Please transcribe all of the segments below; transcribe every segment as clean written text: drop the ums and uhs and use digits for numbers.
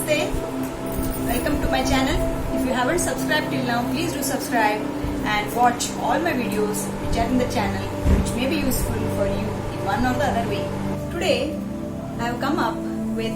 Namaste. Welcome to my channel. If you haven't subscribed till now, please do subscribe and watch all my videos which are in the channel, which may be useful for you in one or the other way. Today, I have come up with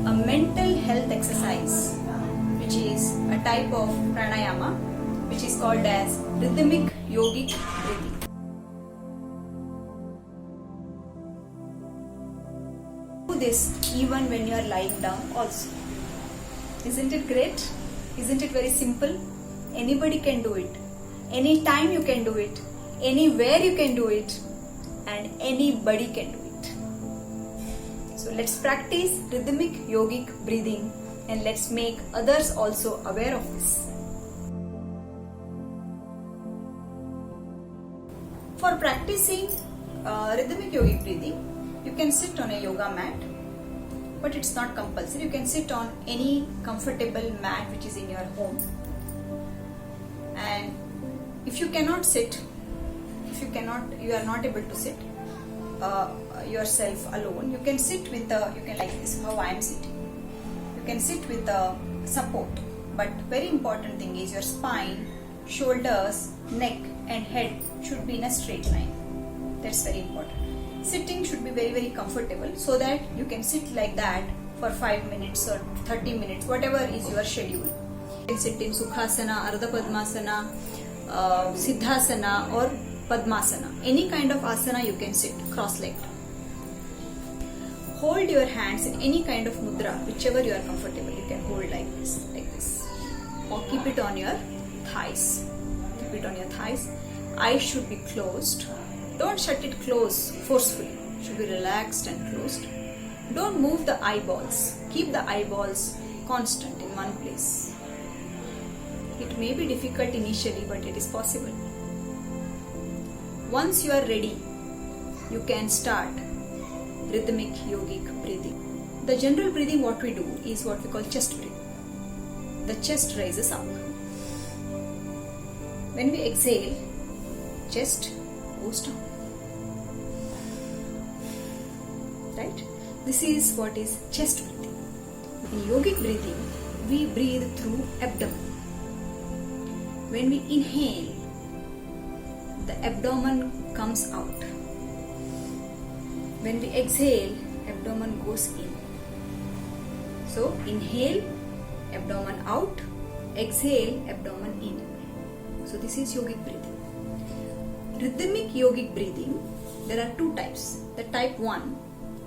a mental health exercise, which is a type of pranayama, which is called as rhythmic yogic breathing. Do this even when you are lying down also. Isn't it great? Isn't it very simple? Anybody can do it. Anytime you can do it. Anywhere you can do it. And anybody can do it. So let's practice rhythmic yogic breathing and let's make others also aware of this. For practicing rhythmic yogic breathing, you can sit on a yoga mat, but it's not compulsory. You can sit on any comfortable mat which is in your home. And if you cannot sit, you are not able to sit yourself alone, you can sit with like this, how I am sitting. You can sit with a support, but very important thing is your spine, shoulders, neck and head should be in a straight line. That's very important. Sitting should be very, very comfortable so that you can sit like that for 5 minutes or 30 minutes, whatever is your schedule. You can sit in Sukhasana, Ardha Padmasana, Siddhasana or Padmasana. Any kind of asana you can sit cross-legged. Hold your hands in any kind of mudra, whichever you are comfortable. You can hold like this. Or keep it on your thighs. Keep it on your thighs. Eyes should be closed. Don't shut it close forcefully. It should be relaxed and closed. Don't move the eyeballs. Keep the eyeballs constant in one place. It may be difficult initially, but it is possible. Once you are ready, you can start rhythmic yogic breathing. The general breathing what we do is what we call chest breathing. The chest rises up. When we exhale, chest goes down. Right? This is what is chest breathing. In yogic breathing, we breathe through abdomen. When we inhale, the abdomen comes out. When we exhale, abdomen goes in. So, inhale, abdomen out, exhale, abdomen in. So, this is yogic breathing. Rhythmic yogic breathing, there are two types. The type 1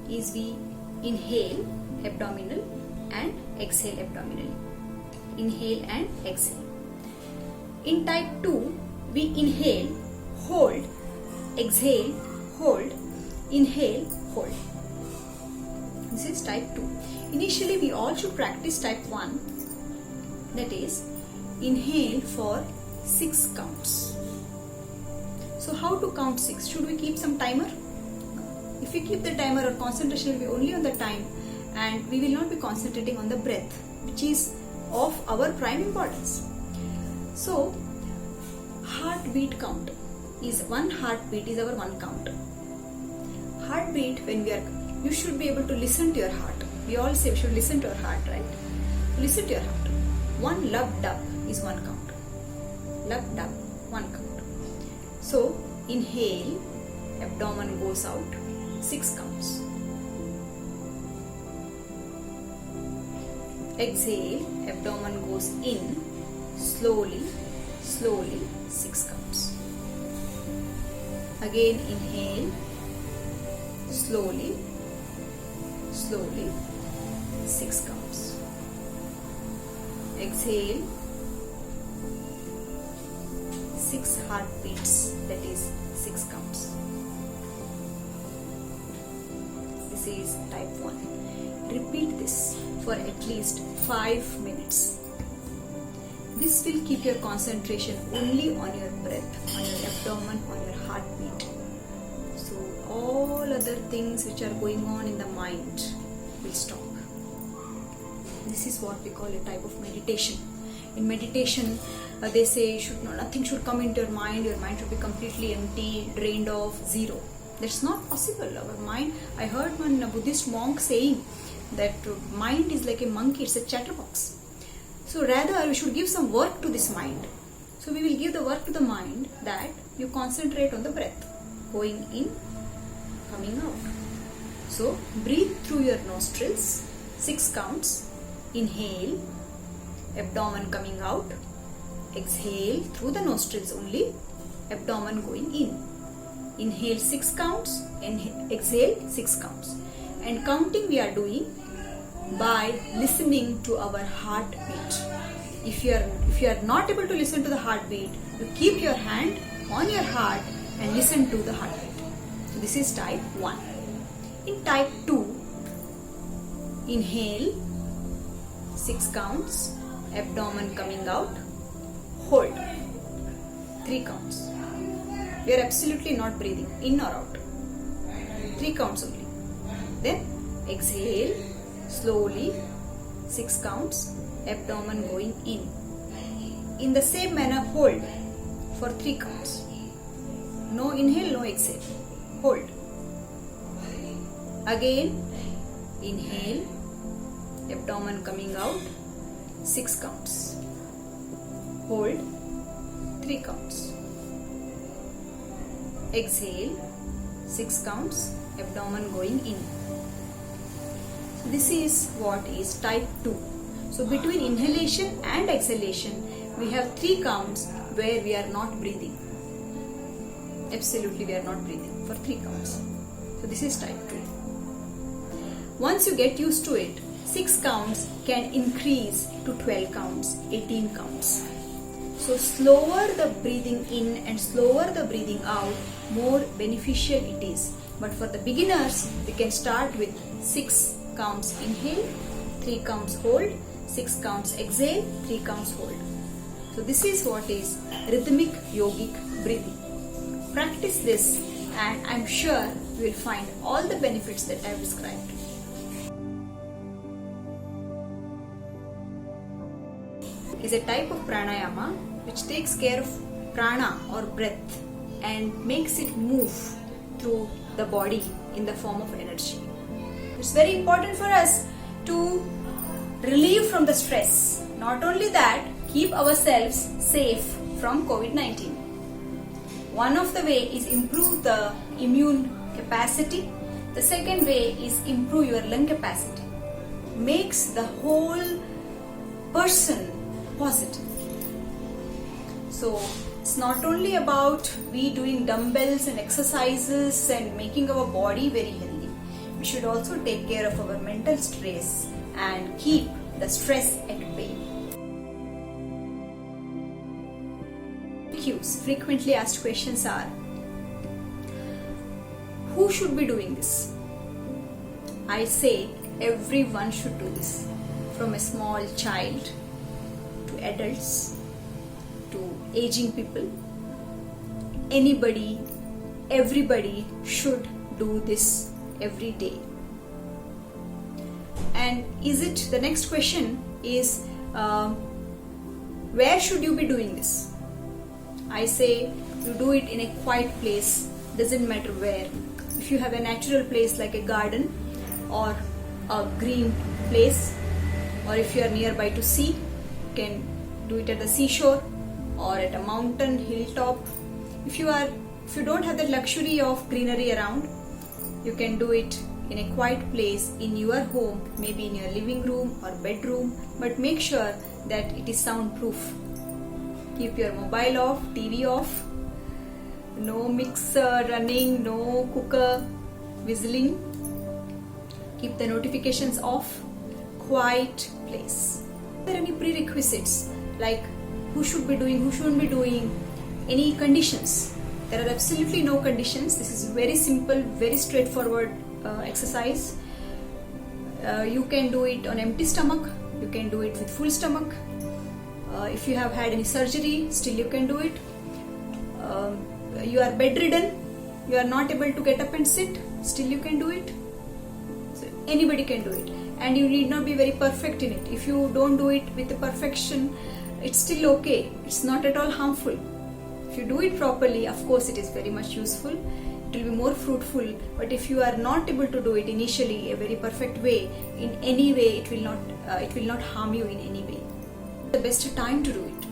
is we inhale abdominal and exhale abdominally. Inhale and exhale. In type 2, we inhale, hold, exhale, hold, inhale, hold. This is type 2. Initially, we all should practice type 1, that is, inhale for 6 counts. So, how to count 6? Should we keep some timer? If we keep the timer, our concentration will be only on the time and we will not be concentrating on the breath, which is of our prime importance. So, heartbeat count is 1 heartbeat is our 1 count. Heartbeat, when you should be able to listen to your heart. We all say we should listen to our heart, right? Listen to your heart. 1 lub-dub is 1 count. Lub-dub, 1 count. So, inhale, abdomen goes out, 6 counts. Exhale, abdomen goes in, slowly, 6 counts. Again, inhale, slowly, 6 counts. Exhale, 6 heartbeats, that is 6 counts. This is type 1. Repeat this for at least 5 minutes. This will keep your concentration only on your breath, on your abdomen, on your heartbeat. So all other things which are going on in the mind will stop. This is what we call a type of meditation. In meditation, they say nothing should come into your mind should be completely empty, drained off, zero. That's not possible. Our mind, I heard one Buddhist monk saying that mind is like a monkey, it's a chatterbox. So rather we should give some work to this mind. So we will give the work to the mind that you concentrate on the breath, going in, coming out. So breathe through your nostrils, 6 counts. Inhale, abdomen coming out. Exhale through the nostrils only, abdomen going in. Inhale 6 counts, exhale 6 counts. And counting we are doing by listening to our heartbeat. If you are not able to listen to the heartbeat, you keep your hand on your heart and listen to the heartbeat. So this is type 1. In type 2, inhale 6 counts, abdomen coming out, hold 3 counts. We are absolutely not breathing in or out. 3 counts only. Then exhale slowly, 6 counts, abdomen going in. In the same manner, hold for 3 counts. No inhale, no exhale. Hold. Again, inhale, abdomen coming out, 6 counts. Hold, 3 counts. Exhale, 6 counts, abdomen going in. This is what is type 2. So between inhalation and exhalation, we have 3 counts where we are not breathing. Absolutely we are not breathing for 3 counts. So this is type 2. Once you get used to it, 6 counts can increase to 12 counts, 18 counts. So slower the breathing in and slower the breathing out, more beneficial it is. But for the beginners, they can start with 6 counts inhale, 3 counts hold, 6 counts exhale, 3 counts hold. So this is what is rhythmic yogic breathing. Practice this and I'm sure you will find all the benefits that I have described. Is a type of pranayama which takes care of prana or breath and makes it move through the body in the form of energy. It's very important for us to relieve from the stress. Not only that, keep ourselves safe from COVID-19. One of the way is improve the immune capacity. The second way is improve your lung capacity. Makes the whole person positive. So it's not only about we doing dumbbells and exercises and making our body very healthy. We should also take care of our mental stress and keep the stress at bay. Frequently asked questions are: who should be doing this? I say everyone should do this, from a small child to adults to aging people. Anybody, everybody should do this every day. And the next question is, where should you be doing this? I say you do it in a quiet place, doesn't matter where. If you have a natural place like a garden or a green place, or if you are nearby to sea, you can do it at the seashore or at a mountain, hilltop. If you don't have the luxury of greenery around, you can do it in a quiet place in your home, maybe in your living room or bedroom, but make sure that it is soundproof. Keep your mobile off, TV off, no mixer running, no cooker whistling. Keep the notifications off, quiet place. Are there any prerequisites like who should be doing, who shouldn't be doing, any conditions? There are absolutely no conditions. This is very simple, very straightforward exercise. You can do it on empty stomach, you can do it with full stomach. If you have had any surgery, still you can do it. You are bedridden, you are not able to get up and sit, still you can do it. So anybody can do it, and you need not be very perfect in it. If you don't do it with the perfection, it's still okay. It's not at all harmful. If you do it properly, of course it is very much useful. it will be more fruitful. But if you are not able to do it initially a very perfect way, in any way it will not harm you in any way. The best time to do it.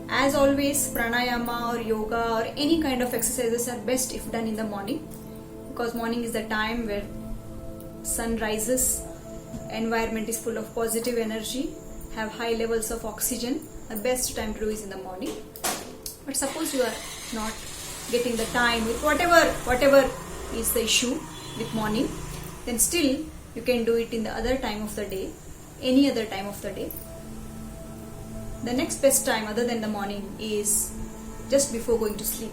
As always, pranayama or yoga or any kind of exercises are best if done in the morning, because morning is the time where sun rises, environment is full of positive energy, have high levels of oxygen. The best time to do is in the morning. But suppose you are not getting the time with whatever is the issue with morning, then still you can do it in the other time of the day, any other time of the day. The next best time other than the morning is just before going to sleep.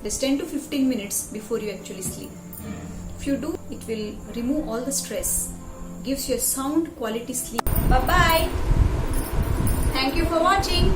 Just 10 to 15 minutes before you actually sleep. If you do, it will remove all the stress, gives you a sound quality sleep. Bye bye. Thank you for watching.